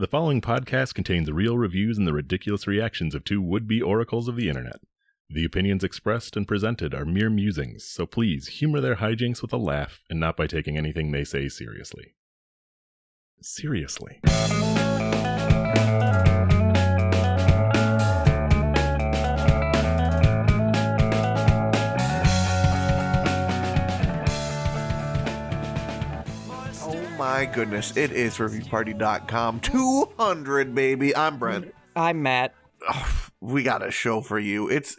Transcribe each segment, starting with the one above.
The following podcast contains real reviews and the ridiculous reactions of two would-be oracles of the internet. The opinions expressed and presented are mere musings, so please humor their hijinks with a laugh and not by taking anything they say seriously. Seriously. My goodness, it is reviewparty.com 200, baby. I'm Brent. I'm Matt. Oh, we got a show for you. It's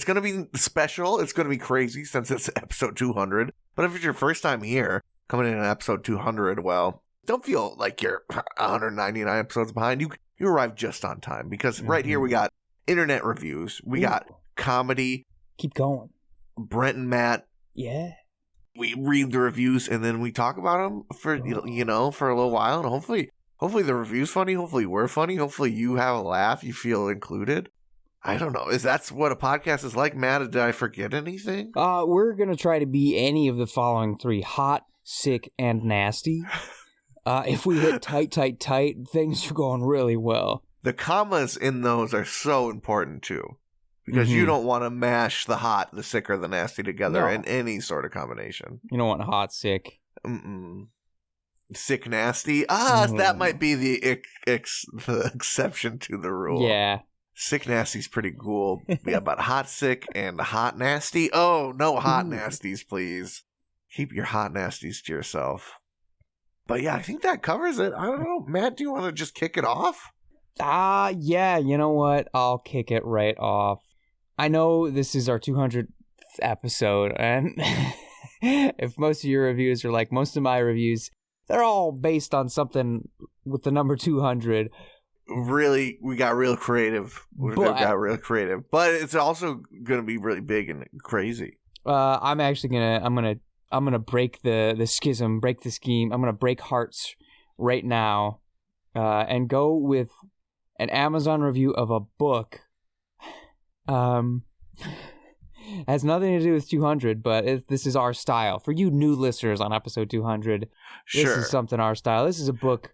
gonna be special. It's gonna be crazy since it's episode 200. But if it's your first time here, coming in on episode 200, well, don't feel like you're 199 episodes behind. You arrived just on time because right here we got internet reviews. We got comedy. Keep going. Brent and Matt. Yeah. We read the reviews and then we talk about them for for a little while, and hopefully the review's funny. Hopefully we're funny. Hopefully you have a laugh. You feel included. I don't know. Is that what a podcast is like, Matt? Did I forget anything? We're gonna try to be any of the following three: hot, sick, and nasty. If we hit tight, things are going really well. The commas in those are so important too. Because you don't want to mash the hot, the sick, or the nasty together in any sort of combination. You don't want hot, sick. Sick, nasty. That might be the exception to the rule. Yeah. Sick, nasty's pretty cool. Yeah, but hot, sick, and hot, nasty. Oh, no hot nasties, please. Keep your hot nasties to yourself. But yeah, I think that covers it. I don't know. Matt, do you want to just kick it off? Yeah. You know what? I'll kick it right off. I know this is our 200th episode, and if most of your reviews are like most of my reviews, they're all based on something with the number 200. Really, we got real creative. But it's also going to be really big and crazy. I'm gonna break the schism, break the scheme. I'm gonna break hearts right now, and go with an Amazon review of a book. Has nothing to do with 200, but this is our style. For you new listeners on episode 200, This is something our style. This is a book.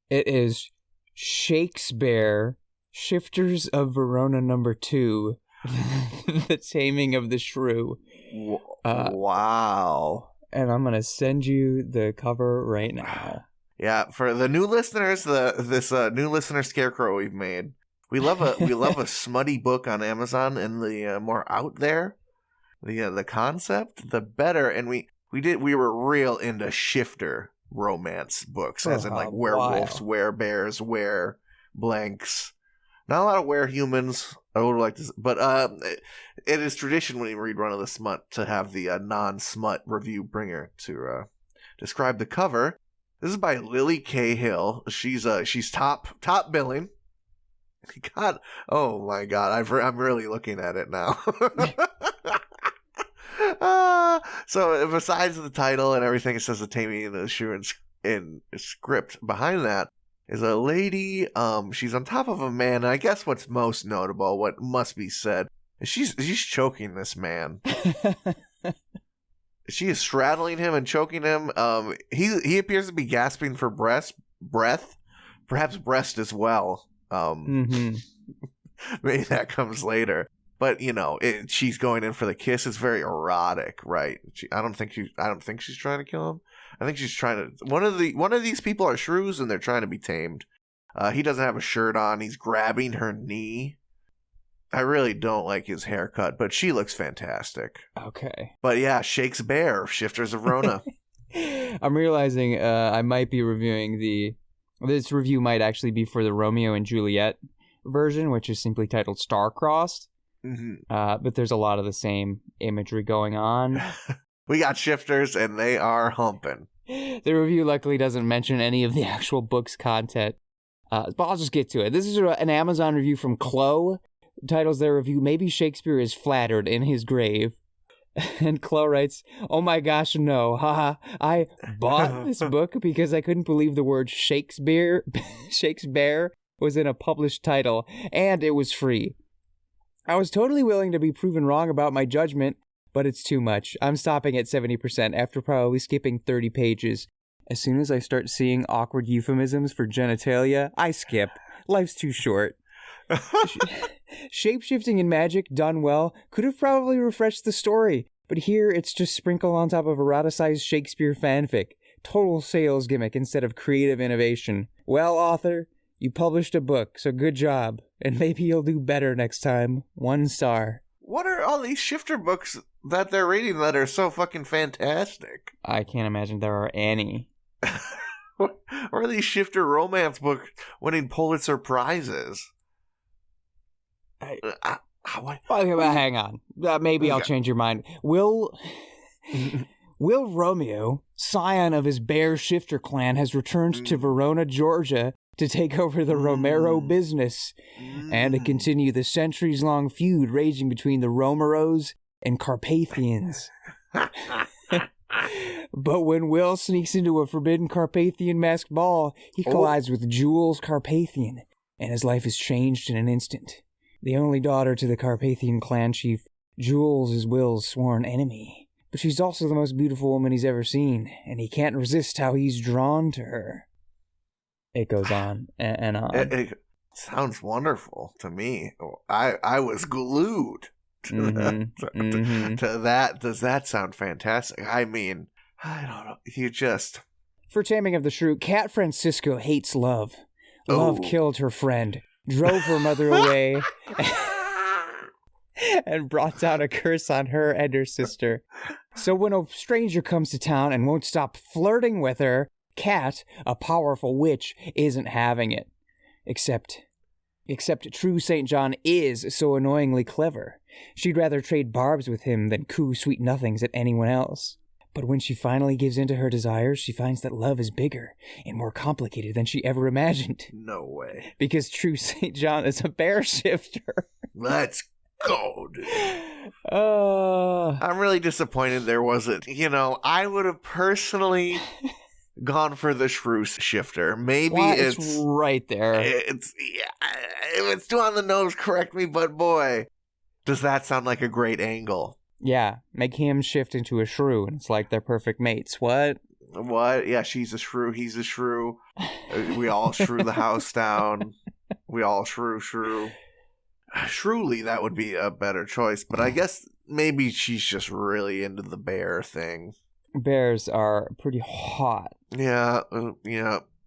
It is Shakespeare, Shifters of Verona number 2, The Taming of the Shrew. Wow. And I'm going to send you the cover right now. Yeah, for the new listeners, this new listener scarecrow we've made. We love a smutty book on Amazon, and the more out there, the concept, the better. And we were real into shifter romance books, as in like werewolves, werebears, were blanks. Not a lot of werehumans. I would like to, but it is tradition when you read Run of the Smut to have the non-smut review bringer to describe the cover. This is by Lily Cahill. She's top billing. God, oh my God, I'm really looking at it now. So besides the title and everything, it says The Taming of the Shrew in script. Behind that is a lady. She's on top of a man, and I guess what's most notable, what must be said, is she's choking this man. She is straddling him and choking him. He appears to be gasping for breath, perhaps breast as well. Maybe that comes later, but she's going in for the kiss. It's very erotic, right? I don't think she's trying to kill him. I think she's trying to. One of these people are shrews, and they're trying to be tamed. He doesn't have a shirt on. He's grabbing her knee. I really don't like his haircut, but she looks fantastic. Okay, but yeah, Shakespeare, Shifters of Rona. I'm realizing I might be reviewing this review might actually be for the Romeo and Juliet version, which is simply titled Star-Crossed. But there's a lot of the same imagery going on. We got shifters, and they are humping. The review luckily doesn't mention any of the actual book's content. But I'll just get to it. This is an Amazon review from Chloe. Titles their review, Maybe Shakespeare is Flattered in His Grave. And Chloe writes, "Oh my gosh, no. Haha. I bought this book because I couldn't believe the word Shakespeare was in a published title, and it was free. I was totally willing to be proven wrong about my judgment, but it's too much. I'm stopping at 70% after probably skipping 30 pages. As soon as I start seeing awkward euphemisms for genitalia, I skip. Life's too short. Shape-shifting in magic, done well, could have probably refreshed the story, but here it's just sprinkled on top of eroticized Shakespeare fanfic. Total sales gimmick instead of creative innovation. Well, author, you published a book, so good job, and maybe you'll do better next time. 1 star. What are all these shifter books that they're reading that are so fucking fantastic? I can't imagine there are any. What are these shifter romance books winning Pulitzer Prizes? Hang on. Maybe I'll change your mind. Will Romeo, scion of his bear shifter clan, has returned to Verona, Georgia to take over the Romero business and to continue the centuries-long feud raging between the Romeros and Carpathians. But when Will sneaks into a forbidden Carpathian masked ball, he collides with Jules Carpathian, and his life is changed in an instant. The only daughter to the Carpathian clan chief, Jules is Will's sworn enemy. But she's also the most beautiful woman he's ever seen, and he can't resist how he's drawn to her. It goes on and on. It sounds wonderful to me. I was glued to that. Does that sound fantastic? I mean, I don't know. You just... For Taming of the Shrew, Cat Francisco hates love. Love killed her friend, drove her mother away, and brought down a curse on her and her sister. So when a stranger comes to town and won't stop flirting with her, Cat, a powerful witch, isn't having it. Except true St. John is so annoyingly clever. She'd rather trade barbs with him than coo sweet nothings at anyone else. But when she finally gives in to her desires, she finds that love is bigger and more complicated than she ever imagined. No way. Because true St. John is a bear shifter. Let's go, dude. I'm really disappointed there wasn't. I would have personally gone for the shrew shifter. Maybe it's right there. If it's too on the nose, correct me, but boy, does that sound like a great angle. Yeah, make him shift into a shrew, and it's like they're perfect mates. What? Yeah, she's a shrew, he's a shrew. We all shrew the house down. We all shrew. Shruly, that would be a better choice, but I guess maybe she's just really into the bear thing. Bears are pretty hot. Yeah.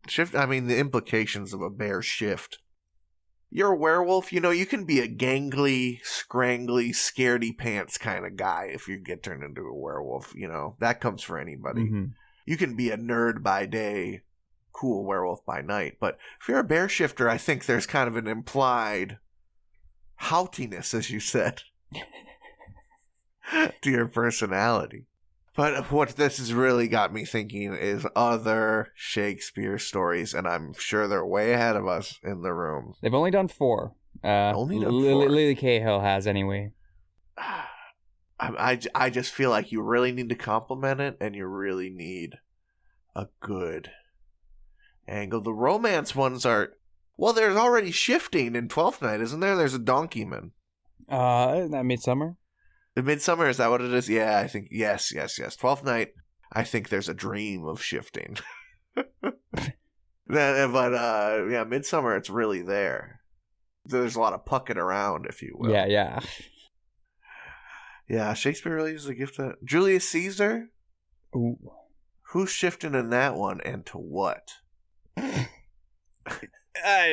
Shift. I mean, the implications of a bear shift. You're a werewolf, you can be a gangly, scrangly, scaredy pants kind of guy if you get turned into a werewolf, That comes for anybody. Mm-hmm. You can be a nerd by day, cool werewolf by night. But if you're a bear shifter, I think there's kind of an implied haughtiness, as you said, to your personality. But what this has really got me thinking is other Shakespeare stories, and I'm sure they're way ahead of us in the room. They've only done 4. Only done 4? Lily Cahill has, anyway. I just feel like you really need to compliment it, and you really need a good angle. The romance ones are... Well, there's already shifting in Twelfth Night, isn't there? There's a donkeyman. Isn't that Midsummer? The Midsummer, is that what it is? Yeah, I think, yes. 12th Night, I think there's a dream of shifting. But, Midsummer, it's really there. There's a lot of pucking around, if you will. Yeah. Yeah, Shakespeare really is a gift of... Julius Caesar? Ooh. Who's shifting in that one, and to what?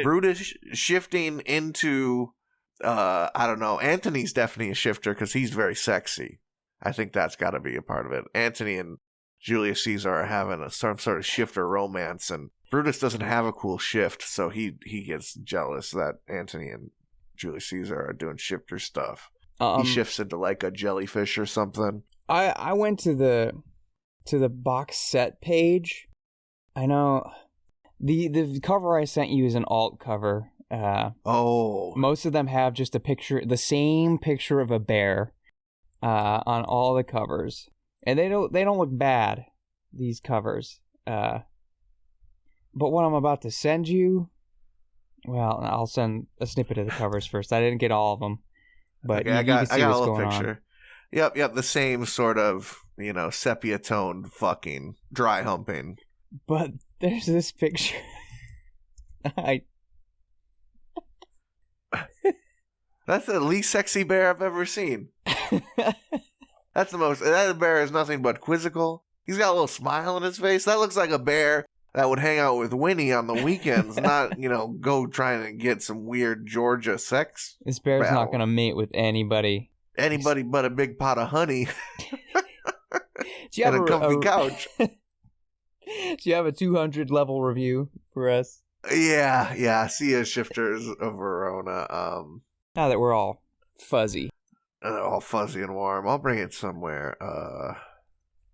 Brutus shifting into... I don't know. Antony's definitely a shifter because he's very sexy. I think that's got to be a part of it. Antony and Julius Caesar are having some sort of shifter romance, and Brutus doesn't have a cool shift, so he gets jealous that Antony and Julius Caesar are doing shifter stuff. He shifts into like a jellyfish or something. I went to the box set page. I know the cover I sent you is an alt cover. Most of them have just the same picture of a bear on all the covers, and they don't look bad, these covers. But what I'm about to send you, well, I'll send a snippet of the covers first. I didn't get all of them, but okay, you can see I got what's a little going picture. On. Yep, the same sort of sepia toned fucking dry humping. But there's this picture. That's the least sexy bear I've ever seen. That's the most. That bear is nothing but quizzical. He's got a little smile on his face. That looks like a bear that would hang out with Winnie on the weekends, not, go trying to get some weird Georgia sex. This bear's battle. not going to mate with anybody. Anybody but a big pot of honey Do you and have a comfy couch. Do you have a 200 level review for us? Yeah. Sia Shifters of Verona. Now that we're all fuzzy. All fuzzy and warm. I'll bring it somewhere.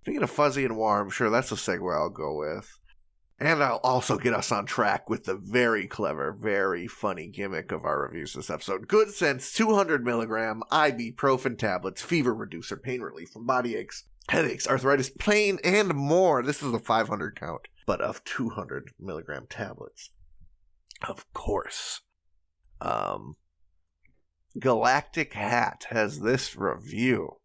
Speaking of fuzzy and warm, sure, that's a segue I'll go with. And I'll also get us on track with the very clever, very funny gimmick of our reviews this episode. Good Sense 200 milligram ibuprofen tablets, fever reducer, pain relief from body aches, headaches, arthritis, pain, and more. This is the 500 count, but of 200 milligram tablets. Of course. Galactic Hat has this review.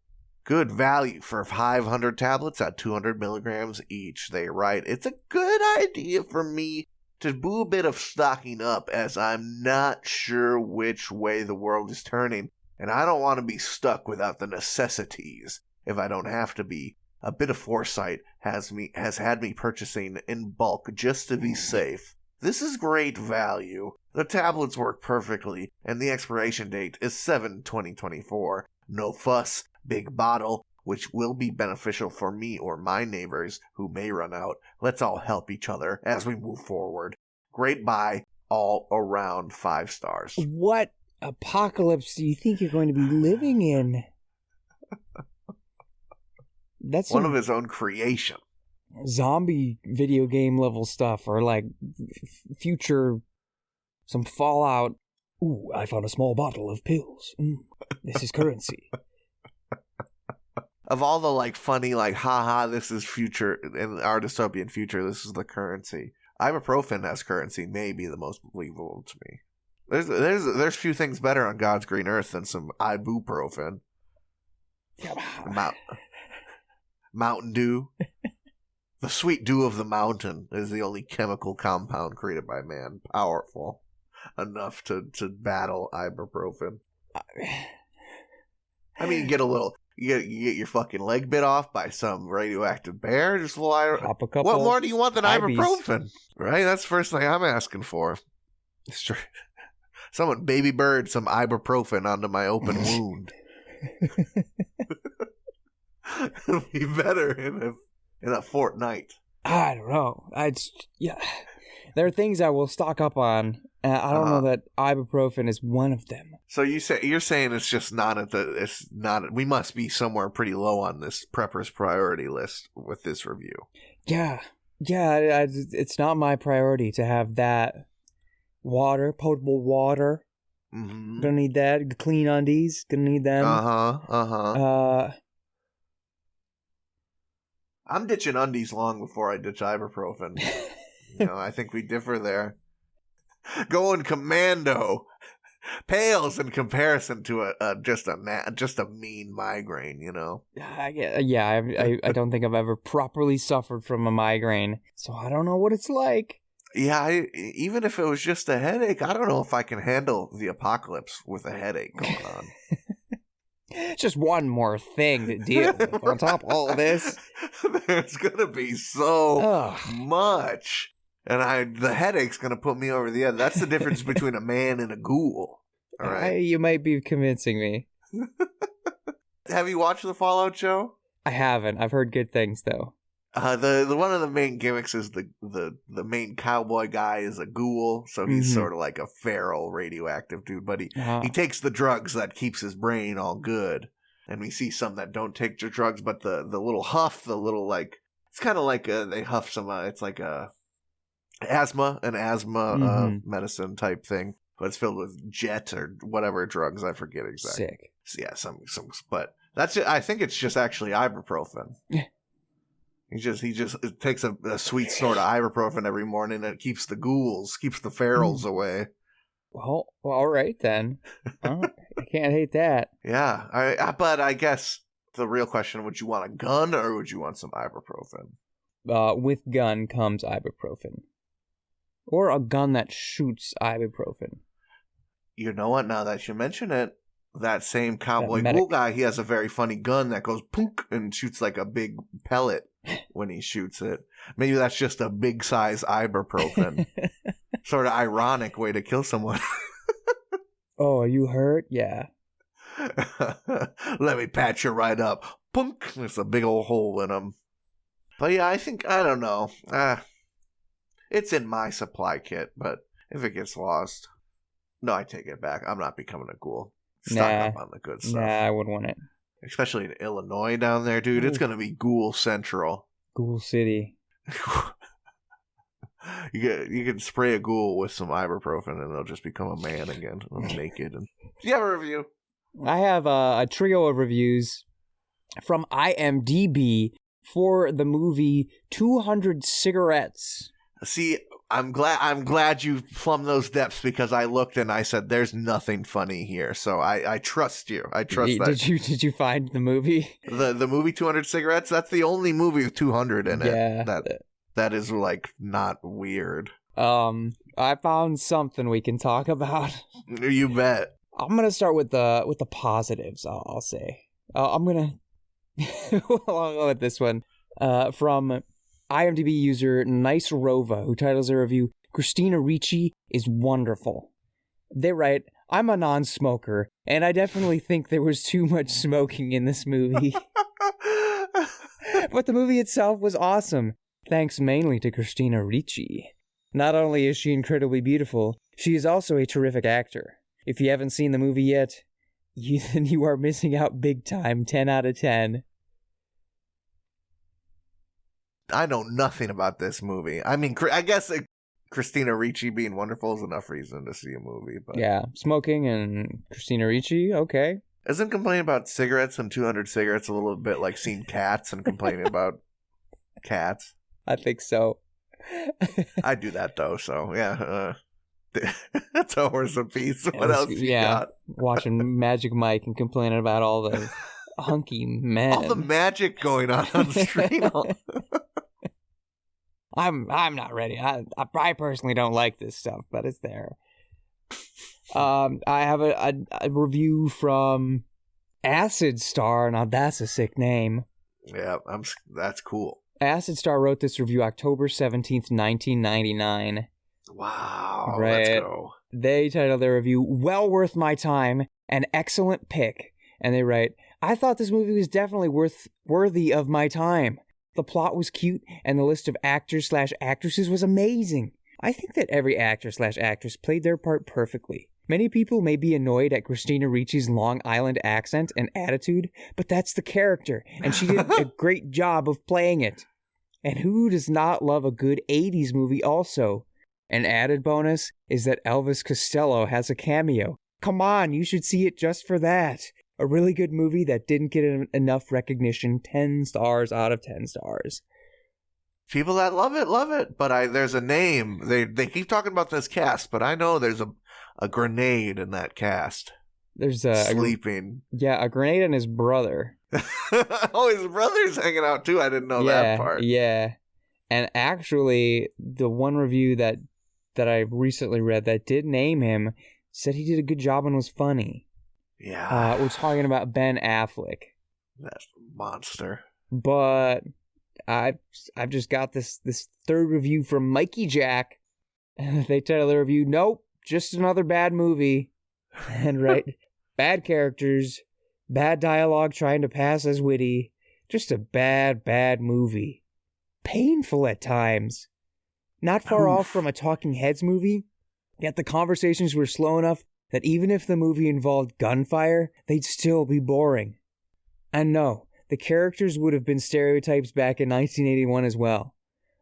Good value for 500 tablets at 200 milligrams each. They write, it's a good idea for me to do a bit of stocking up as I'm not sure which way the world is turning, and I don't want to be stuck without the necessities if I don't have to be. A bit of foresight has had me purchasing in bulk just to be safe. This is great value. The tablets work perfectly, and the expiration date is 7/2024. No fuss, big bottle, which will be beneficial for me or my neighbors who may run out. Let's all help each other as we move forward. Great buy, all around 5 stars. What apocalypse do you think you're going to be living in? That's one of his own creation. Zombie video game level stuff, or like future, some Fallout. Ooh, I found a small bottle of pills. This is currency. Of all the funny, haha, this is future, in our dystopian future, this is the currency. Ibuprofen as currency may be the most believable to me. There's few things better on God's green earth than some ibuprofen. Mountain Dew. The sweet dew of the mountain is the only chemical compound created by man powerful enough to battle ibuprofen. I mean, you get your fucking leg bit off by some radioactive bear. Just Pop a couple. What more do you want than IBs. ibuprofen? Right? That's the first thing I'm asking for. Someone baby bird some ibuprofen onto my open wound. It'll be better in a fortnight. I don't know. There are things I will stock up on. I don't know that ibuprofen is one of them. So you're saying it's just not we must be somewhere pretty low on this prepper's priority list with this review. Yeah, it's not my priority to have that potable water. Mm-hmm. Gonna need that. Clean undies. Gonna need them. I'm ditching undies long before I ditch ibuprofen. I think we differ there. Going commando pales in comparison to just a mean migraine. I don't think I've ever properly suffered from a migraine, so I don't know what it's like. Yeah, even if it was just a headache, I don't know if I can handle the apocalypse with a headache going on. It's just one more thing to deal with on top of all this. There's gonna be so much, and the headache's gonna put me over the edge. That's the difference between a man and a ghoul. All right, you might be convincing me. Have you watched the Fallout show? I haven't. I've heard good things though. The one of the main gimmicks is the main cowboy guy is a ghoul, so he's sort of like a feral radioactive dude, but he takes the drugs that keeps his brain all good. And we see some that don't take the drugs, but the little huff, it's kind of like they huff some, it's like an asthma medicine type thing, but it's filled with jet or whatever drugs, I forget exactly. Sick. Yeah, some, but that's it. I think it's just actually ibuprofen. He just takes a sweet snort of ibuprofen every morning, and it keeps the ghouls, keeps the ferals away. Well, all right then. I can't hate that. Yeah, but I guess the real question: would you want a gun or would you want some ibuprofen? with gun comes ibuprofen. Or a gun that shoots ibuprofen. You know what? Now that you mention it, that same Cowboy That Ghoul guy, he has a very funny gun that goes punk and shoots like a big pellet when he shoots it. Maybe that's just a big size ibuprofen. Sort of ironic way to kill someone. Oh, are you hurt? Yeah. Let me patch you right up. Punk! There's a big old hole in him. But yeah, I don't know. It's in my supply kit, but if it gets lost, no, I take it back. I'm not becoming a ghoul. Stock up on the good stuff. Nah, I wouldn't want it. Especially in Illinois down there, dude. It's going to be Ghoul Central. Ghoul City. You can spray a ghoul with some ibuprofen and they'll just become a man again. Naked. Do you have a review? I have a trio of reviews from IMDb for the movie 200 Cigarettes. See, I'm glad you plumbed those depths because I looked and I said there's nothing funny here. So I trust you. I trust that. Did you find the movie? The movie 200 Cigarettes? That's the only movie with 200 in it. Yeah. That is like not weird. I found something we can talk about. You bet. I'm gonna start with the positives. I'll say. I'm gonna I'll go with this one from IMDb user Nice Rova, who titles their review, "Christina Ricci is wonderful." They write, "I'm a non-smoker, and I definitely think there was too much smoking in this movie. But the movie itself was awesome, thanks mainly to Christina Ricci. Not only is she incredibly beautiful, she is also a terrific actor. If you haven't seen the movie yet, then you are missing out big time. 10 out of 10. I know nothing about this movie. I mean, I guess Christina Ricci being wonderful is enough reason to see a movie. But yeah, smoking and Christina Ricci, okay. Isn't complaining about cigarettes and 200 cigarettes a little bit like seeing cats and complaining about cats? I think so. I do that though, so yeah. That's a horse apiece. What else you got? Watching Magic Mike and complaining about all the hunky men. All the magic going on screen. I'm not ready. I personally don't like this stuff, but it's there. I have a review from Acid Star. Now that's a sick name. Yeah, that's cool. Acid Star wrote this review October 17th, 1999. Wow, right. Let's go. They titled their review, "Well Worth My Time, an excellent pick." And they write, "I thought this movie was definitely worthy of my time. The plot was cute, and the list of actors/actresses was amazing. I think that every actor/actress played their part perfectly. Many people may be annoyed at Christina Ricci's Long Island accent and attitude, but that's the character, and she did a great job of playing it. And who does not love a good 80s movie also? An added bonus is that Elvis Costello has a cameo. Come on, you should see it just for that. A really good movie that didn't get enough recognition. 10 stars out of 10 stars. People that love it. But there's a name. They keep talking about this cast, but I know there's a grenade in that cast. There's sleeping. A grenade and his brother. Oh, his brother's hanging out too. I didn't know that part. Yeah. And actually, the one review that I recently read that did name him said he did a good job and was funny. Yeah. We're talking about Ben Affleck. That monster. But I've just got this third review from Mikey Jack. They title their review, "Nope, just another bad movie." And right, bad characters, bad dialogue trying to pass as witty. Just a bad movie. Painful at times. Not far off from a Talking Heads movie, yet the conversations were slow enough that even if the movie involved gunfire, they'd still be boring. And no, the characters would have been stereotypes back in 1981 as well.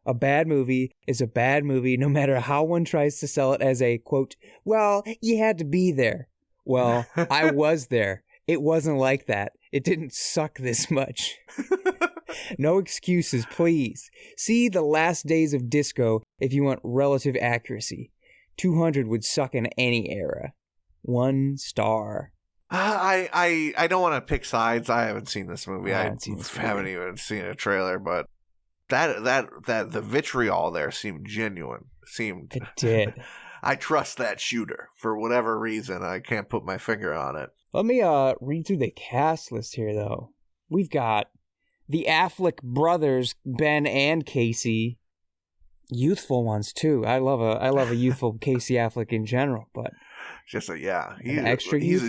A bad movie is a bad movie no matter how one tries to sell it as a, quote, "Well, you had to be there." Well, I was there. It wasn't like that. It didn't suck this much. No excuses, please. See The Last Days of Disco if you want relative accuracy. 200 would suck in any era. 1 star. I don't want to pick sides. I haven't seen this movie. I haven't seen this haven't even seen a trailer, but the vitriol there seemed genuine. It did. I trust that shooter for whatever reason. I can't put my finger on it. Let me read through the cast list here, though. We've got the Affleck brothers, Ben and Casey. Youthful ones too. I love a youthful Casey Affleck in general, but he's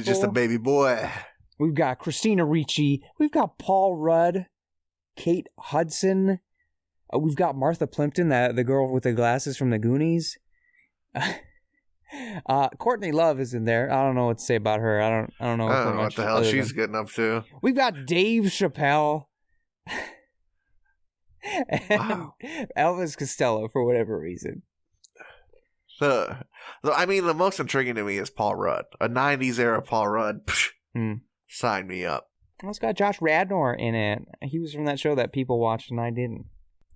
just a baby boy. We've got Christina Ricci. We've got Paul Rudd, Kate Hudson. We've got Martha Plimpton, the girl with the glasses from the Goonies. Courtney Love is in there. I don't know what to say about her. I don't know what the hell she's getting up to. We've got Dave Chappelle. And Elvis Costello for whatever reason. The most intriguing to me is Paul Rudd. A 90s era Paul Rudd. Sign me up. It's got Josh Radnor in it. He was from that show that people watched and I didn't.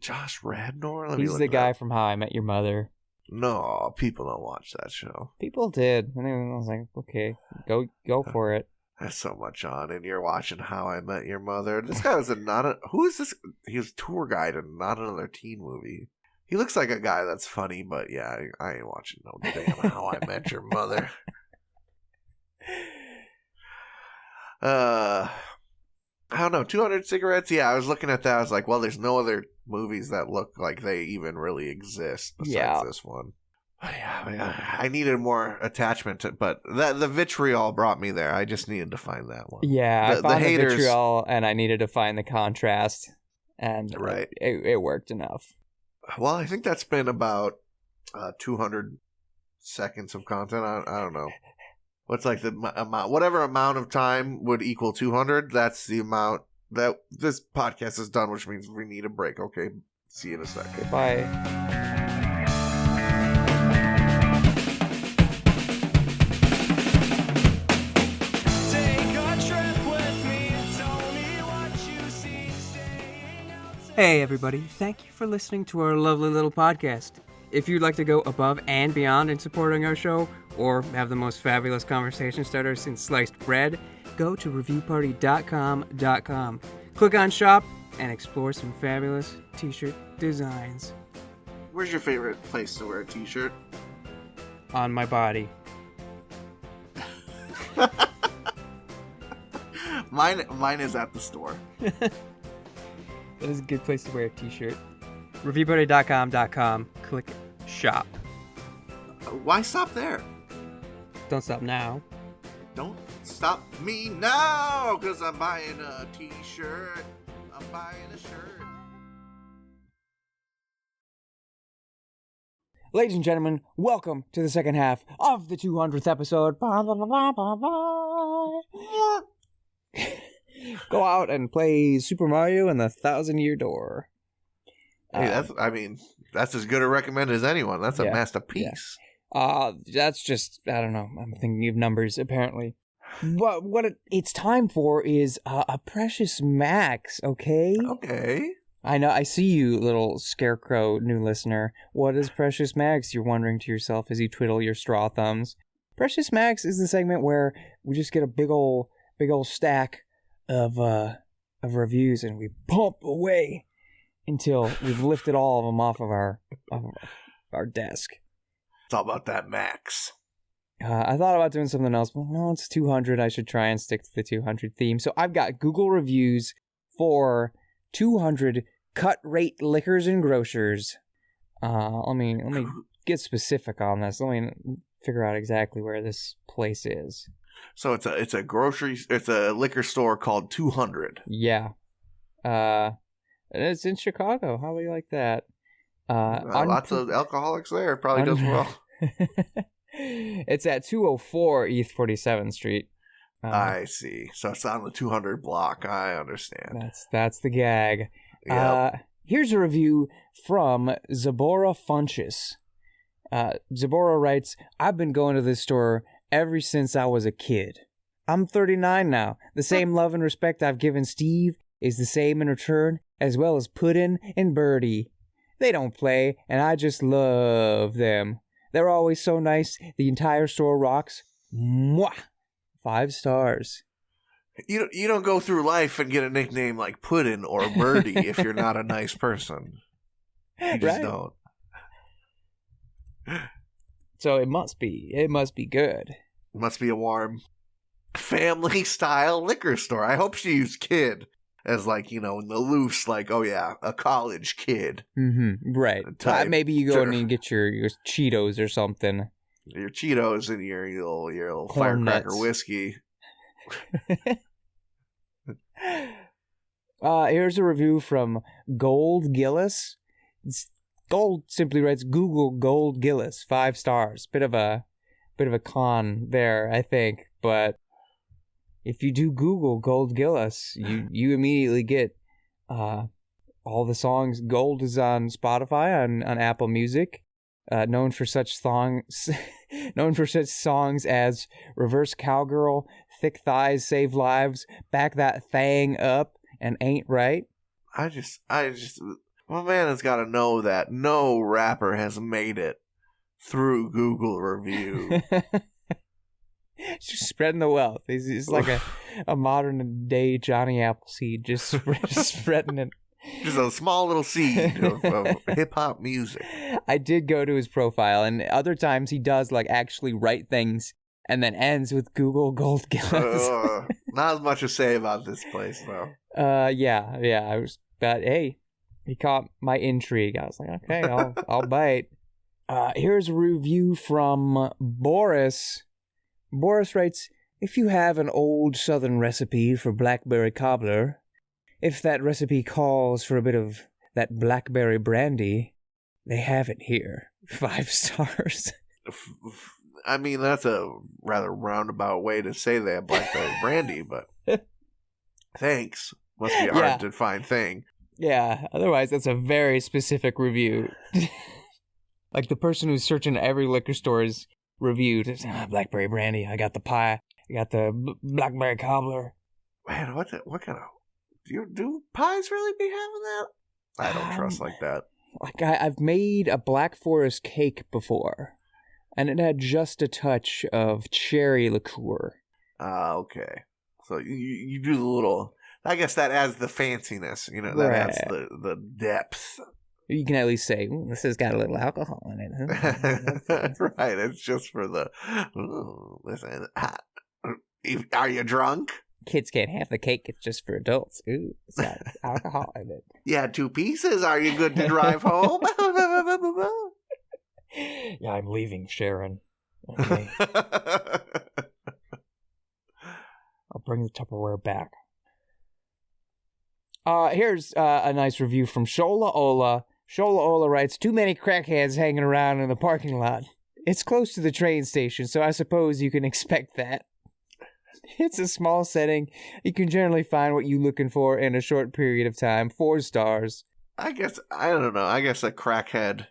Josh Radnor? He's the guy from How I Met Your Mother. No, people don't watch that show. People did. And I was like, okay, go for it. That's so much on, and you're watching How I Met Your Mother. This guy was who is this? He was tour guide in Not Another Teen Movie. He looks like a guy that's funny, but yeah, I ain't watching no damn How I Met Your Mother. I don't know, 200 cigarettes? Yeah, I was looking at that. I was like, well, there's no other movies that look like they even really exist besides this one. Yeah, I needed more attachment to, but the vitriol brought me there. I just needed to find that one. Yeah, I found the vitriol, and I needed to find the contrast, and right. It worked enough. Well, I think that's been about 200 seconds of content. I don't know. What's like the amount? Whatever amount of time would equal 200. That's the amount that this podcast is done, which means we need a break. Okay, see you in a second. Bye. Hey everybody, thank you for listening to our lovely little podcast. If you'd like to go above and beyond in supporting our show, or have the most fabulous conversation starter since sliced bread, go to reviewparty.com. Click on shop and explore some fabulous t-shirt designs. Where's your favorite place to wear a t-shirt? On my body. Mine is at the store. That is a good place to wear a t-shirt. Reviewparty.com. Click shop. Why stop there? Don't stop now. Don't stop me now, because I'm buying a t-shirt. I'm buying a shirt. Ladies and gentlemen, welcome to the second half of the 200th episode. Go out and play Super Mario and the 1,000-Year Door. Hey, that's as good a recommend as anyone. That's a masterpiece. Yeah. That's just, I don't know. I'm thinking of numbers, apparently. What it's time for is a Precious Max, okay? Okay. I know. I see you, little scarecrow new listener. What is Precious Max? You're wondering to yourself as you twiddle your straw thumbs. Precious Max is the segment where we just get a big old stack of reviews and we pump away until we've lifted all of them off of our desk. It's all about that Max. I thought about doing something else, but no, it's 200. I should try and stick to the 200 theme. So I've got Google reviews for 200 cut rate liquors and grocers. Let me get specific on this. Let me figure out exactly where this place is. So it's a liquor store called 200. Yeah. It's in Chicago. How do you like that? Lots of alcoholics there. Probably does well. It's at 204 East 47th Street. I see. So it's on the 200 block. I understand. That's the gag. Yep. Here's a review from Zabora Funchess. Zabora writes, I've been going to this store ever since I was a kid. I'm 39 now. The same love and respect I've given Steve is the same in return, as well as Puddin' and Birdie. They don't play, and I just love them. They're always so nice. The entire store rocks. Mwah! 5 stars. You don't go through life and get a nickname like Puddin' or Birdie if you're not a nice person. You just don't. So it must be good. It must be a warm family-style liquor store. I hope she used kid as like, in the loose, like, oh yeah, a college kid. Mm-hmm. Right. Maybe you go in and get your Cheetos or something. Your Cheetos and your little firecracker whiskey. Here's a review from Gold Gillis. Gold simply writes, Google Gold Gillis, 5 stars. Bit of a con there, I think, but if you do Google Gold Gillis, you immediately get all the songs. Gold is on Spotify, on Apple Music, known for such songs as Reverse Cowgirl, Thick Thighs Save Lives, Back That Thang Up, and Ain't Right. I just my man has got to know that no rapper has made it through Google review. Just spreading the wealth. He's like a modern day Johnny Appleseed, just spreading it. Just a small little seed of hip hop music. I did go to his profile, and other times he does like actually write things and then ends with Google Gold Gillis. Not as much to say about this place, though. Yeah. But hey, he caught my intrigue. I was like, okay, I'll bite. Here's a review from Boris. Boris writes, if you have an old southern recipe for blackberry cobbler, if that recipe calls for a bit of that blackberry brandy, they have it here. 5 stars. I mean, that's a rather roundabout way to say they have blackberry brandy, but thanks. Must be a hard to find thing. Yeah, otherwise that's a very specific review. Like the person who's searching every liquor store's review to say, blackberry brandy, I got the pie, I got the blackberry cobbler. Man, what kind of... Do pies really be having that? I don't trust like that. Like I've made a Black Forest cake before, and it had just a touch of cherry liqueur. Okay. So you do the little... I guess that adds the fanciness, that adds the depth. You can at least say, this has got a little alcohol in it. Right, it's just for the... listen, are you drunk? Kids can't have the cake, it's just for adults. Ooh, it's got alcohol in it. Yeah, 2 pieces. Are you good to drive home? Yeah, I'm leaving, Sharon. Okay. I'll bring the Tupperware back. Here's a nice review from Shola Ola. Shola Ola writes, too many crackheads hanging around in the parking lot. It's close to the train station, so I suppose you can expect that. It's a small setting. You can generally find what you're looking for in a short period of time. 4 stars. I don't know. I guess a crackhead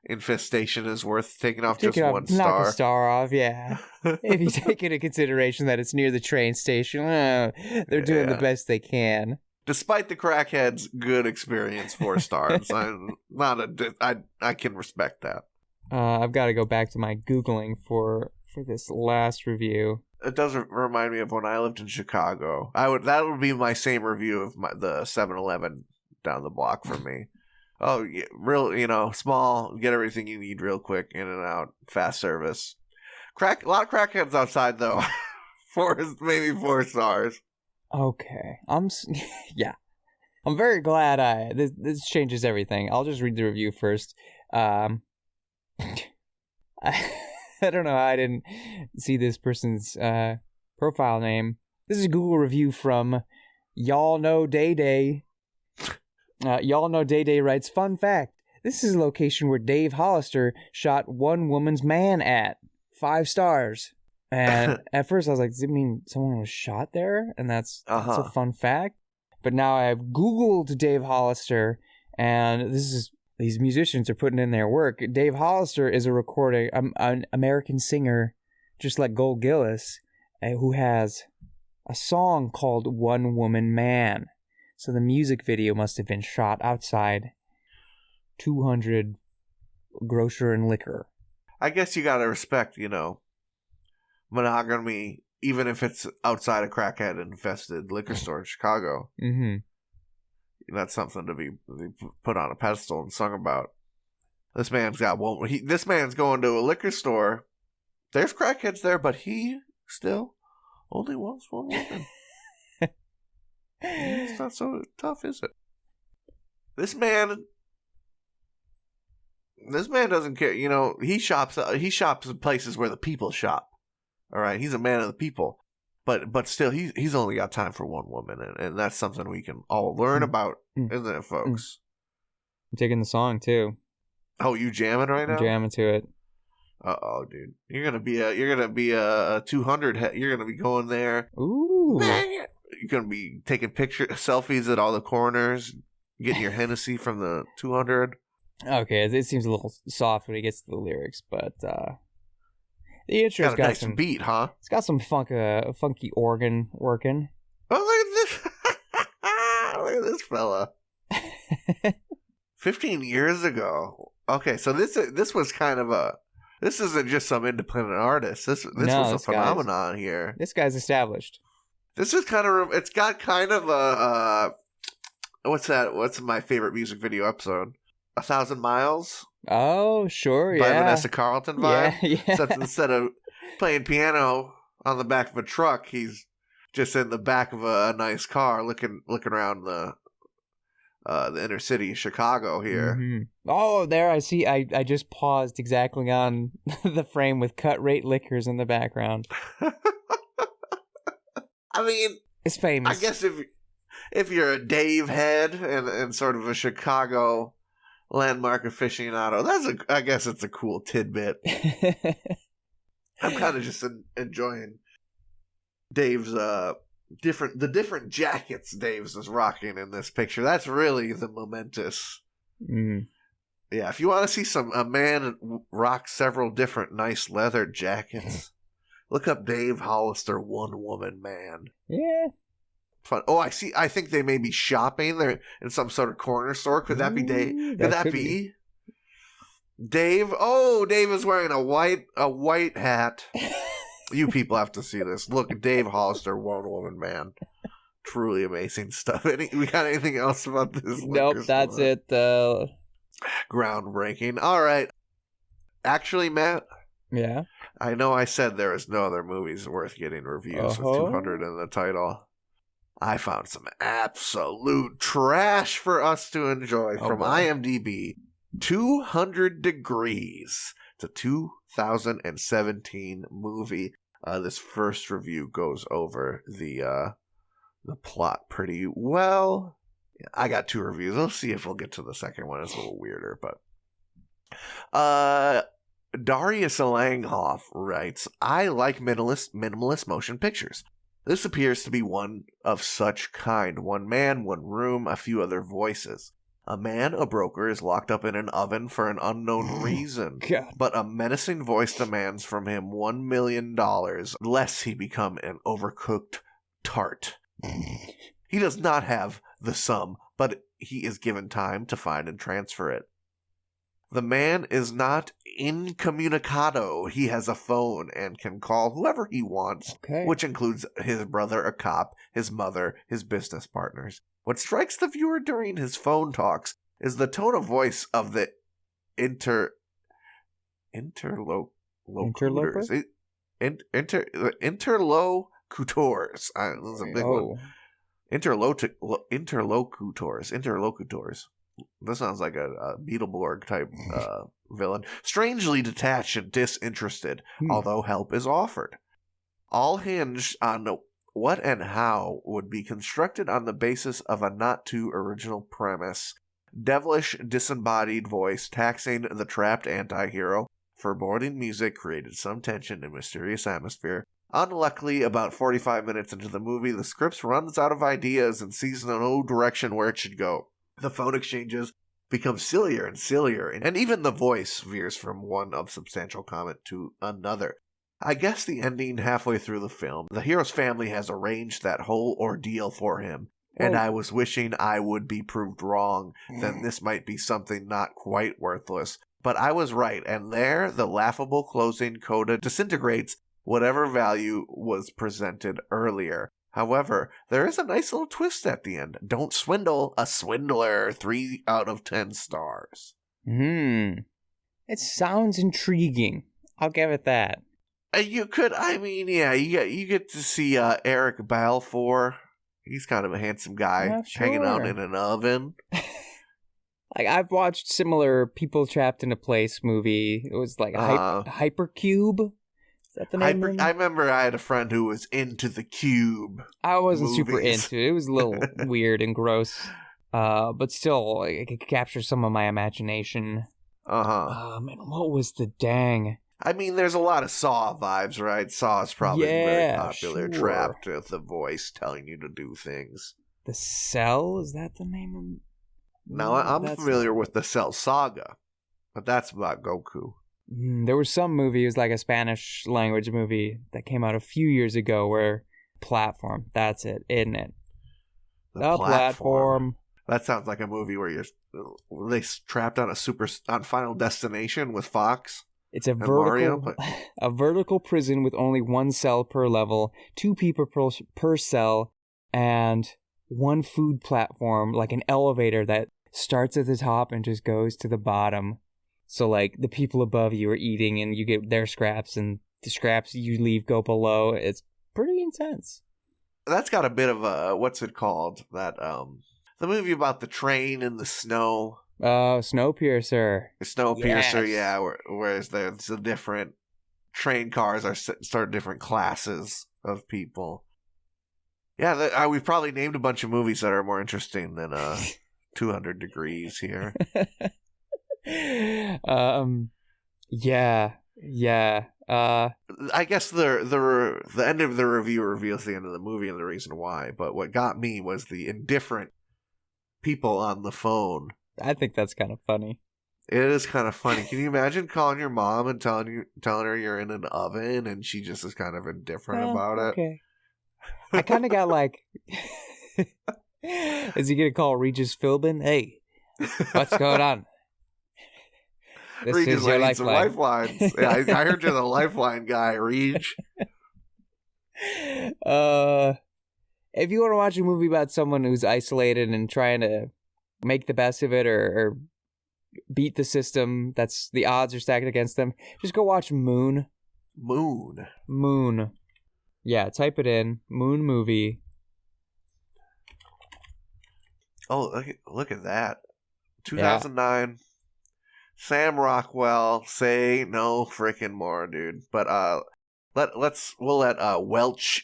infestation is worth taking off just 1 star. Knock a star off, yeah. If you take into consideration that it's near the train station, they're doing the best they can. Despite the crackhead's good experience, 4 stars. I can respect that. I've got to go back to my Googling for this last review. It does remind me of when I lived in Chicago. That would be my same review of the 7-Eleven down the block from me. Oh, yeah, real, small, get everything you need real quick, in and out, fast service. A lot of crackheads outside though. 4 stars. Okay, yeah. I'm very glad this changes everything. I'll just read the review first. I don't know how I didn't see this person's profile name. This is a Google review from Y'all Know Day Day. Y'all Know Day Day writes, fun fact, this is a location where Dave Hollister shot one woman's man at. 5 stars. And at first I was like, does it mean someone was shot there? And that's a fun fact. But now I've Googled Dave Hollister, and these musicians are putting in their work. Dave Hollister is an American singer, just like Gold Gillis, who has a song called One Woman Man. So the music video must have been shot outside 200 Grocer and Liquor. I guess you gotta respect, monogamy even if it's outside a crackhead-infested liquor store in Chicago. Mm-hmm. That's something to be put on a pedestal and sung about. This man's got one. This man's going to a liquor store. There's crackheads there, but he still only wants one woman. It's not so tough, is it? This man doesn't care. You know, he shops in places where the people shop. All right, he's a man of the people. But still, he's only got time for one woman, and that's something we can all learn about, isn't it, folks? I'm taking the song too. Oh, you jamming right now? I'm jamming to it. Uh-oh, dude. You're gonna be a 200. You're gonna be going there. Ooh. You're gonna be taking selfies at all the corners, getting your Hennessy from the 200. Okay, it seems a little soft when he gets to the lyrics, but the intro's got nice some beat, huh? It's got some funky organ working. Oh, look at this! Look at this fella. 15 years ago. Okay, so this was kind of this isn't just some independent artist. This was a phenomenon here. This guy's established. This is kind of, it's got kind of a what's that? What's my favorite music video episode? 1,000 Miles. Oh, sure, by yeah. Vanessa Carlton vibe. Yeah. Except instead of playing piano on the back of a truck, he's just in the back of a nice car, looking around the inner city of Chicago here. Mm-hmm. Oh, there I see. I just paused exactly on the frame with Cut Rate Liquors in the background. I mean, it's famous. I guess if you're a Dave head and sort of a Chicago landmark aficionado, I guess it's a cool tidbit. I'm kind of just enjoying Dave's different jackets Dave's is rocking in this picture. That's really the momentous. Mm. Yeah, if you want to see a man rock several different nice leather jackets, look up Dave Hollister, One Woman Man. Yeah. Fun. Oh, I see. I think they may be shopping. They're in some sort of corner store. Could that be Dave? Could that be Dave? Oh, Dave is wearing a white hat. You people have to see this. Look, Dave Hollister, One Woman Man. Truly amazing stuff. We got anything else about this? Nope, that's it. Groundbreaking. All right. Actually, Matt. Yeah. I know I said there is no other movies worth getting reviews with 200 in the title. I found some absolute trash for us to enjoy from IMDb. 200 Degrees. It's a 2017 movie. This first review goes over the plot pretty well. Yeah, I got 2 reviews. Let's see if we'll get to the second one. It's a little weirder, but Darius Langhoff writes, I like minimalist motion pictures. This appears to be one of such kind. One man, one room, a few other voices. A man, a broker, is locked up in an oven for an unknown reason. God. But a menacing voice demands from him $1 million, lest he become an overcooked tart. He does not have the sum, but he is given time to find and transfer it. The man is not incommunicado. He has a phone and can call whoever he wants, which includes his brother, a cop, his mother, his business partners. What strikes the viewer during his phone talks is the tone of voice of the interlocutors. Interlocutors. This is a big one. Interlocutors. This sounds like a Beetleborg type villain. Strangely detached and disinterested, although help is offered. All hinged on what and how would be constructed on the basis of a not too original premise. Devilish, disembodied voice taxing the trapped anti-hero. Foreboding music created some tension and mysterious atmosphere. Unluckily, about 45 minutes into the movie, the script runs out of ideas and sees no direction where it should go. The phone exchanges become sillier and sillier, and even the voice veers from one of substantial comment to another. I guess the ending halfway through the film, the hero's family has arranged that whole ordeal for him, and I was wishing I would be proved wrong, then this might be something not quite worthless. But I was right, and there the laughable closing coda disintegrates whatever value was presented earlier. However, there is a nice little twist at the end. Don't swindle a swindler. 3 out of 10 stars. It sounds intriguing. I'll give it that. You could, I mean, yeah, you get to see Eric Balfour. He's kind of a handsome guy, hanging out in an oven. Like, I've watched similar People Trapped in a Place movie. It was like Hypercube. Is that the name? I remember I had a friend who was into the Cube. I wasn't movies. super into it. It was a little weird and gross. But still, it could capture some of my imagination. And what was the dang? I mean, there's a lot of Saw vibes, right? Saw is probably very popular. Sure. Trapped with the voice telling you to do things. The Cell? Is that the name of... No, I'm familiar with the Cell Saga, but that's about Goku. There was some movie, it was like a Spanish language movie that came out a few years ago where Platform, that's it, isn't it? The platform. That sounds like a movie where they trapped on on Final Destination with Fox. It's a vertical prison with only 1 cell per level, 2 people per cell, and 1 food platform, like an elevator that starts at the top and just goes to the bottom. So, like, the people above you are eating and you get their scraps, and the scraps you leave go below. It's pretty intense. That's got a bit of a, what's it called? That, the movie about the train in the snow. Snowpiercer. Snowpiercer, yes. Yeah. Whereas there's the different train cars are sort of different classes of people. Yeah, we've probably named a bunch of movies that are more interesting than 200 Degrees here. Yeah. I guess the end of the review reveals the end of the movie and the reason why. But what got me was the indifferent people on the phone. I think that's kind of funny. It is kind of funny. Can you imagine calling your mom and telling her you're in an oven and she just is kind of indifferent about it? Okay. I kind of got like, is he gonna call Regis Philbin? Hey, what's going on? This Regis is your lifeline. Some lifelines. Yeah, I heard you're the lifeline guy, Reg. If you want to watch a movie about someone who's isolated and trying to make the best of it or beat the system, that's the odds are stacked against them, just go watch Moon. Yeah, type it in. Moon movie. Oh, look at that. 2009. Yeah. Sam Rockwell, say no freaking more, dude. But we'll let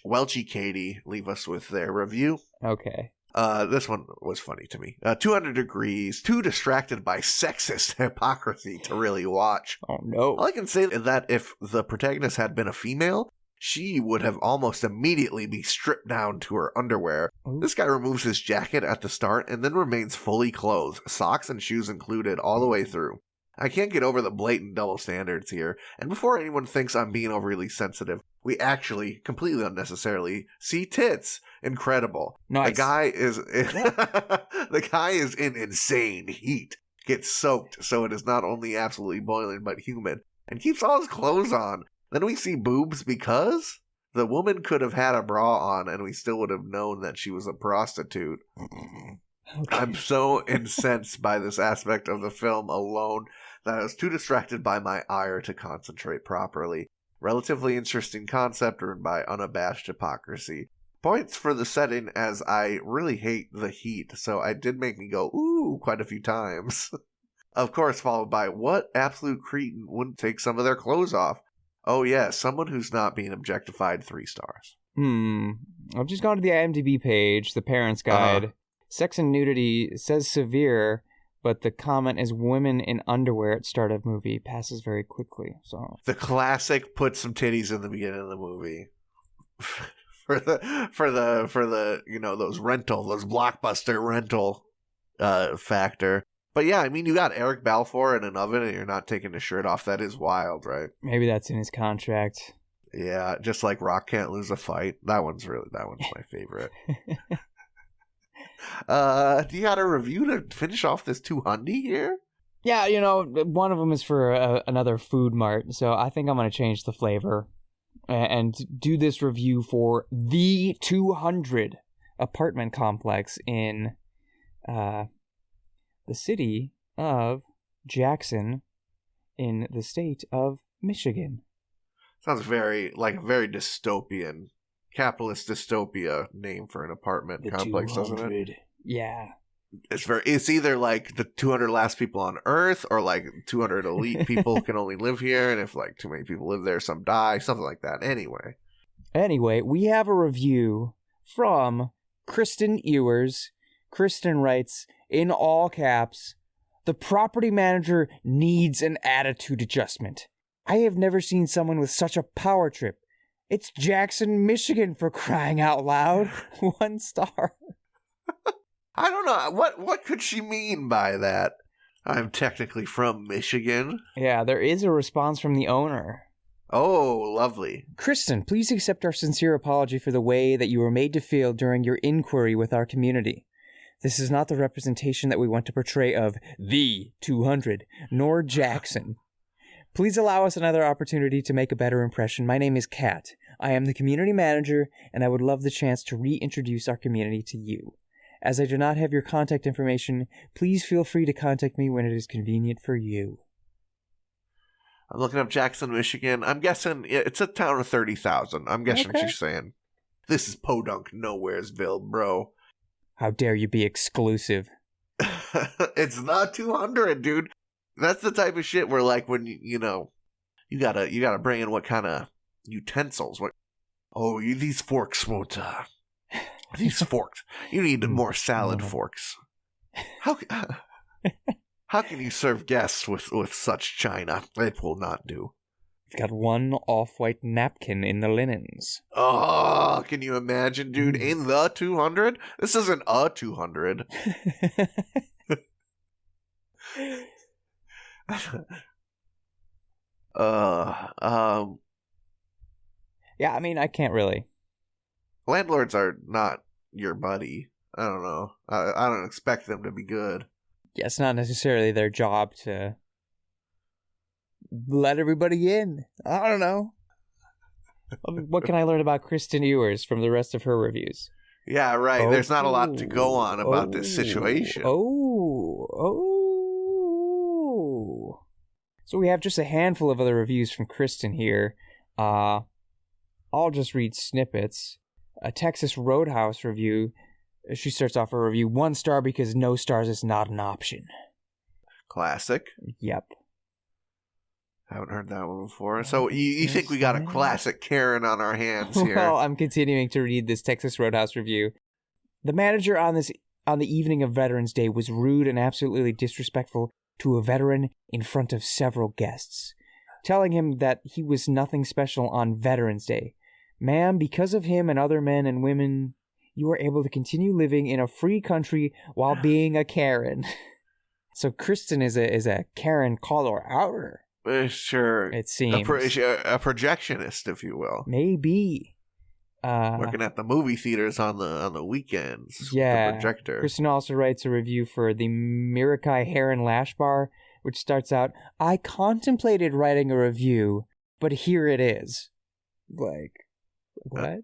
Welchy Katie leave us with their review. Okay. This one was funny to me. 200 Degrees, too distracted by sexist hypocrisy to really watch. Oh, no. All I can say is that if the protagonist had been a female, she would have almost immediately be stripped down to her underwear. Ooh. This guy removes his jacket at the start and then remains fully clothed, socks and shoes included all the way through. I can't get over the blatant double standards here, and before anyone thinks I'm being overly sensitive, we actually, completely unnecessarily, see tits. Incredible. Nice. The guy is in insane heat, gets soaked so it is not only absolutely boiling but humid, and keeps all his clothes on. Then we see boobs because the woman could have had a bra on and we still would have known that she was a prostitute. Okay. I'm so incensed by this aspect of the film alone that I was too distracted by my ire to concentrate properly. Relatively interesting concept written by unabashed hypocrisy. Points for the setting, as I really hate the heat, so it did make me go, ooh, quite a few times. Of course, followed by, what absolute cretin wouldn't take some of their clothes off? Oh yeah, someone who's not being objectified, 3 stars. I've just gone to the IMDb page, the Parents Guide. Sex and nudity says severe, but the comment is women in underwear at start of movie passes very quickly. So the classic put some titties in the beginning of the movie for the those blockbuster rental factor. But yeah, I mean, you got Eric Balfour in an oven and you're not taking his shirt off. That is wild, right? Maybe that's in his contract. Yeah, just like Rock Can't Lose a Fight. That one's my favorite. Do you got a review to finish off this 200 here? Yeah, one of them is for another food mart, so I think I'm going to change the flavor. and do this review for the 200 apartment complex in the city of Jackson in the state of Michigan. Sounds very like a very dystopian, capitalist dystopia name for an apartment complex, doesn't it? Yeah. It's either like the 200 last people on Earth, or like 200 elite people can only live here, and if like too many people live there, some die, something like that. Anyway, we have a review from Kristen Ewers. Kristen writes, in all caps, "The property manager needs an attitude adjustment. I have never seen someone with such a power trip. It's Jackson, Michigan, for crying out loud." 1 star. I don't know. What could she mean by that? I'm technically from Michigan. Yeah, there is a response from the owner. Oh, lovely. "Kristen, please accept our sincere apology for the way that you were made to feel during your inquiry with our community. This is not the representation that we want to portray of the 200, nor Jackson. Please allow us another opportunity to make a better impression. My name is Kat. I am the community manager, and I would love the chance to reintroduce our community to you. As I do not have your contact information, please feel free to contact me when it is convenient for you." I'm looking up Jackson, Michigan. I'm guessing it's a town of 30,000. I'm guessing she's saying, this is Podunk Nowheresville, bro. How dare you be exclusive? It's not 200, dude. That's the type of shit where, like, when you gotta bring in what kind of utensils. These forks won't. These forks. You need more salad forks. How can you serve guests with such china? It will not do. We've got 1 off-white napkin in the linens. Oh, can you imagine, dude? In the 200? This isn't a 200. Yeah, I mean, I can't really. Landlords are not your buddy. I don't know. I don't expect them to be good. Yeah, it's not necessarily their job to let everybody in. I don't know. What can I learn about Kristen Ewers from the rest of her reviews? Yeah, right. There's not a lot to go on about this situation. So we have just a handful of other reviews from Kristen here. I'll just read snippets. A Texas Roadhouse review. She starts off her review, 1 star because no stars is not an option. Classic. Yep. Haven't heard that one before. So you think we got a classic Karen on our hands here? Well, I'm continuing to read this Texas Roadhouse review. "The manager on the evening of Veterans Day was rude and absolutely disrespectful to a veteran in front of several guests, telling him that he was nothing special on Veterans Day. Ma'am, because of him and other men and women, you are able to continue living in a free country while being a Karen." So Kristen is a Karen caller-outer. Sure. It seems. A projectionist, if you will. Maybe. Working at the movie theaters on the weekends. Yeah. With the projector. Kristen also writes a review for the Mirakai Heron Lash Bar, which starts out, "I contemplated writing a review, but here it is." Like, what?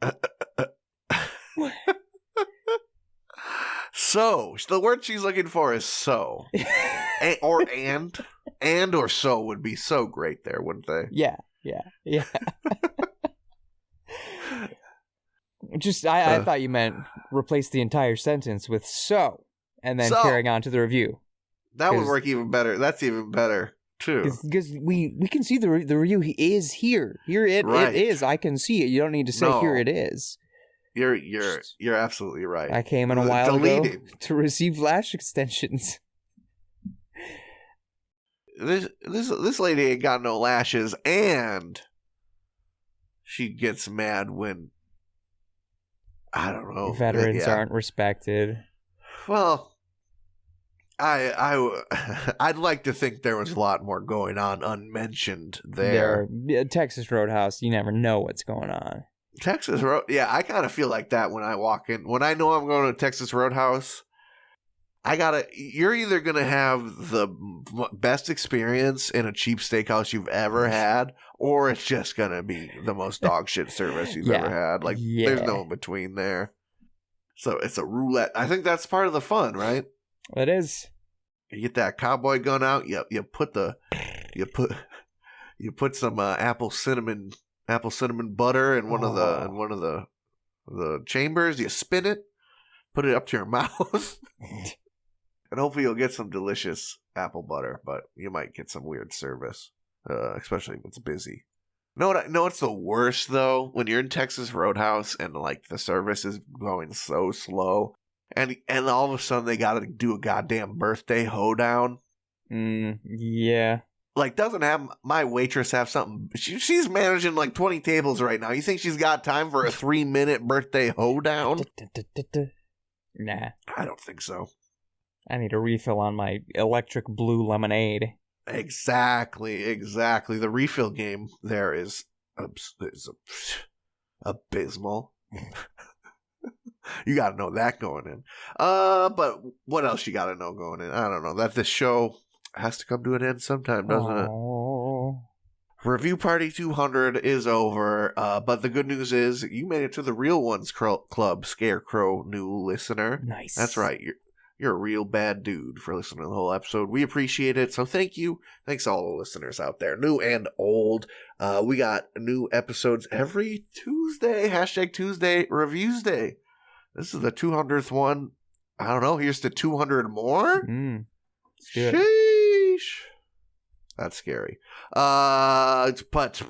What? So, the word she's looking for is so. And or so would be so great there, wouldn't they? Yeah. I thought you meant replace the entire sentence with so, and then carrying on to the review. That would work even better. That's even better, too. Because we can see the review is here. Here it is. I can see it. You don't need to say here it is. You're absolutely right. I came in a while ago to receive lash extensions. This lady ain't got no lashes, and she gets mad when, I don't know, veterans aren't respected. Well, I'd like to think there was a lot more going on unmentioned there. Texas Roadhouse, you never know what's going on. Texas Road, yeah, I kind of feel like that when I walk in. When I know I'm going to Texas Roadhouse, you're either going to have the best experience in a cheap steakhouse you've ever had, or it's just gonna be the most dog shit service you've ever had. Like, there's no in between there. So it's a roulette. I think that's part of the fun, right? It is. You get that cowboy gun out. You put some apple cinnamon butter in one of the chambers. You spin it, put it up to your mouth, and hopefully you'll get some delicious apple butter. But you might get some weird service, especially if it's busy. No, it's the worst though when you're in Texas Roadhouse and like the service is going so slow, and all of a sudden they got to do a goddamn birthday hoedown. Yeah. Like, doesn't have my waitress have something? She's managing like 20 tables right now. You think she's got time for a 3-minute birthday hoedown? Nah. I don't think so. I need a refill on my electric blue lemonade. Exactly. The refill game there is abysmal. You got to know that going in. But what else you got to know going in? I don't know. That this show has to come to an end sometime, doesn't it? Review Party 200 is over, but the good news is you made it to the Real Ones Club, Scarecrow new listener. Nice. That's right. You're a real bad dude for listening to the whole episode. We appreciate it, so thank you. Thanks to all the listeners out there, new and old. We got new episodes every Tuesday. # Tuesday Reviews Day. This is the 200th one. I don't know. Here's to 200 more. Let's do it. Sheesh. That's scary. But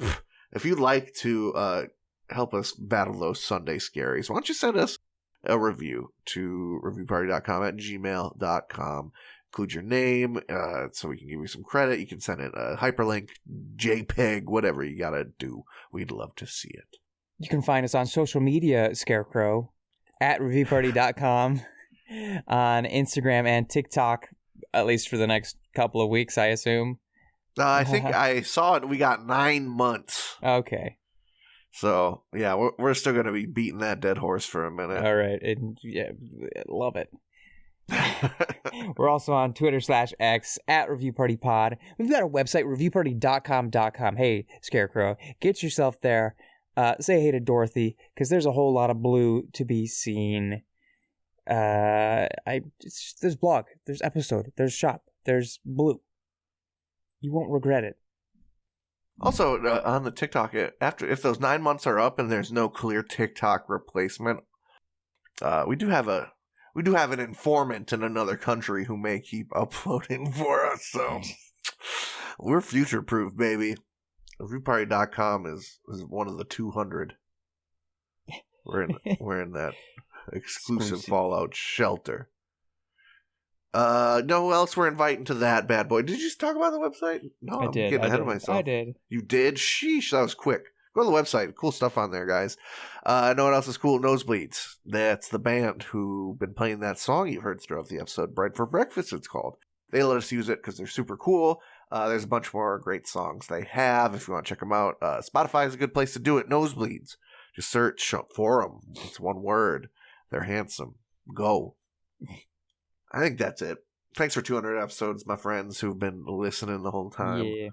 if you'd like to help us battle those Sunday scaries, why don't you send us a review to reviewparty.com@gmail.com. Include your name so we can give you some credit. You can send it a hyperlink, JPEG, whatever you got to do. We'd love to see it. You can find us on social media, Scarecrow, at reviewparty.com, on Instagram and TikTok, at least for the next couple of weeks, I assume. I think I saw it. We got 9 months. Okay. So, yeah, we're still going to be beating that dead horse for a minute. All right. Yeah, love it. We're also on Twitter /X at ReviewPartyPod. We've got a website, reviewparty.com. Hey, Scarecrow, get yourself there. Say hey to Dorothy, because there's a whole lot of blue to be seen. There's blog, there's episode, there's shop, there's blue. You won't regret it. Also, on the TikTok, if those 9 months are up and there's no clear TikTok replacement, we do have an informant in another country who may keep uploading for us. So we're future proof, baby. Reviewparty.com is one of the 200. We're in that exclusive Fallout shelter. No, who else we're inviting to that bad boy? Did you just talk about the website? No, I'm getting ahead of myself. I did. You did? Sheesh, that was quick. Go to the website. Cool stuff on there, guys. Know what else is cool? Nosebleeds. That's the band who've been playing that song you've heard throughout the episode. Bread for Breakfast, it's called. They let us use it because they're super cool. There's a bunch more great songs they have if you want to check them out. Spotify is a good place to do it. Nosebleeds. Just search for them. It's one word. They're handsome. Go. I think that's it. Thanks for 200 episodes, my friends who've been listening the whole time. Yeah.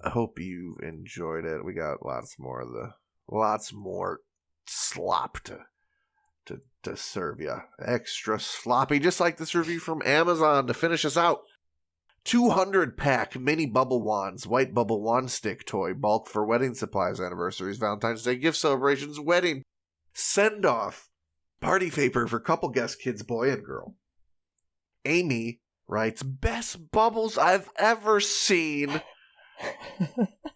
I hope you enjoyed it. We got lots more slop to serve you. Extra sloppy, just like this review from Amazon to finish us out. 200-pack mini bubble wands, white bubble wand stick toy, bulk for wedding supplies, anniversaries, Valentine's Day, gift celebrations, wedding, send-off, party paper for couple guest kids, boy and girl. Amy writes, best bubbles I've ever seen.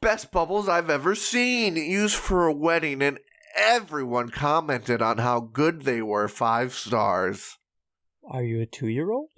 Best bubbles I've ever seen. Used for a wedding, and everyone commented on how good they were. 5 stars. Are you a 2-year-old?